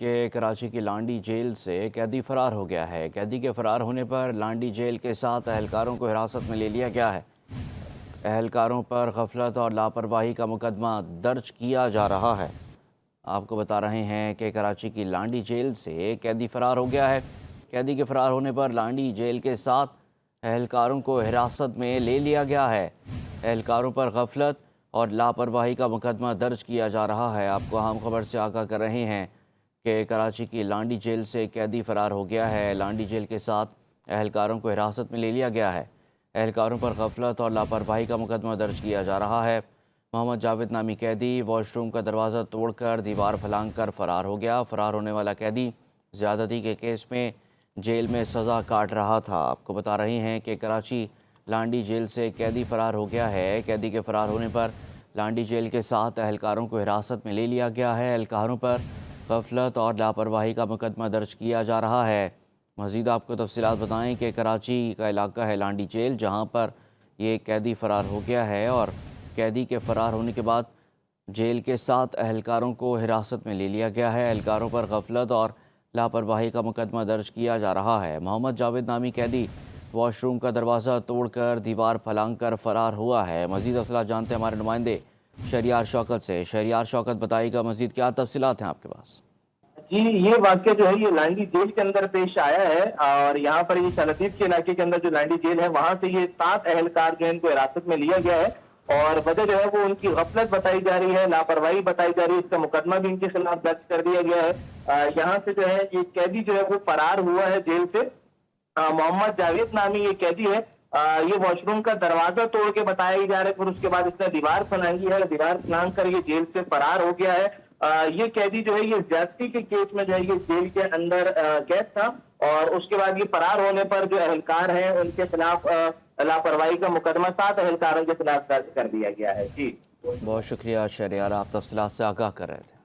کہ کراچی کی لانڈی جیل سے قیدی فرار ہو گیا ہے۔ قیدی کے فرار ہونے پر لانڈی جیل کے 7 اہلکاروں کو حراست میں لے لیا گیا ہے۔ اہلکاروں پر غفلت اور لاپرواہی کا مقدمہ درج کیا جا رہا ہے۔ آپ کو بتا رہے ہیں کہ کراچی کی لانڈی جیل سے قیدی فرار ہو گیا ہے۔ قیدی کے فرار ہونے پر لانڈی جیل کے 7 اہلکاروں کو حراست میں لے لیا گیا ہے۔ اہلکاروں پر غفلت اور لاپرواہی کا مقدمہ درج کیا جا رہا ہے۔ آپ کو اہم خبر سے آگاہ کر رہے ہیں کہ کراچی کی لانڈی جیل سے قیدی فرار ہو گیا ہے۔ لانڈی جیل کے 7 اہلکاروں کو حراست میں لے لیا گیا ہے۔ اہلکاروں پر غفلت اور لاپرواہی کا مقدمہ درج کیا جا رہا ہے۔ محمد جاوید نامی قیدی واش روم کا دروازہ توڑ کر دیوار پھلانگ کر فرار ہو گیا۔ فرار ہونے والا قیدی زیادتی کے کیس میں جیل میں سزا کاٹ رہا تھا۔ آپ کو بتا رہے ہیں کہ کراچی لانڈی جیل سے قیدی فرار ہو گیا ہے۔ قیدی کے فرار ہونے پر لانڈی جیل کے 7 اہلکاروں کو حراست میں لے لیا گیا ہے۔ اہلکاروں پر غفلت اور لاپرواہی کا مقدمہ درج کیا جا رہا ہے۔ مزید آپ کو تفصیلات بتائیں کہ کراچی کا علاقہ ہے لانڈی جیل، جہاں پر یہ قیدی فرار ہو گیا ہے اور قیدی کے فرار ہونے کے بعد جیل کے 7 اہلکاروں کو حراست میں لے لیا گیا ہے۔ اہلکاروں پر غفلت اور لاپرواہی کا مقدمہ درج کیا جا رہا ہے۔ محمد جاوید نامی قیدی واش روم کا دروازہ توڑ کر دیوار پھلانگ کر فرار ہوا ہے۔ مزید تفصیلات جانتے ہیں ہمارے نمائندے شہریار شوکت سے۔ شہریار شوکت، بتائیے گا مزید کیا تفصیلات ہیں آپ کے پاس؟ جی، یہ واقعہ جو ہے یہ لانڈی جیل کے اندر پیش آیا ہے اور یہاں پر یہ شلطیف کے علاقے کے اندر جو لانڈی جیل ہے وہاں سے یہ 7 اہلکار جو ہے ان کو حراست میں لیا گیا ہے اور وجہ جو ہے وہ ان کی غفلت بتائی جا رہی ہے، لاپرواہی بتائی جا رہی ہے۔ اس کا مقدمہ بھی ان کے خلاف درج کر دیا گیا ہے۔ یہاں سے جو ہے یہ قیدی جو ہے وہ فرار ہوا ہے جیل سے۔ محمد جاوید نامی یہ قیدی ہے، یہ واش روم کا دروازہ توڑ کے بتایا جا رہا ہے، پھر اس کے بعد اس نے دیوار پھلانگی ہے، دیوار پھلانگ کر یہ جیل سے فرار ہو گیا ہے۔ یہ قیدی جو ہے یہ زیادتی کے کیس میں جو ہے یہ جیل کے اندر قید تھا اور اس کے بعد یہ فرار ہونے پر جو اہلکار ہیں ان کے خلاف لاپرواہی کا مقدمہ 7 اہلکاروں کے خلاف درج کر دیا گیا ہے۔ جی بہت شکریہ شہریار، آپ تفصیلات سے آگاہ کر رہے تھے۔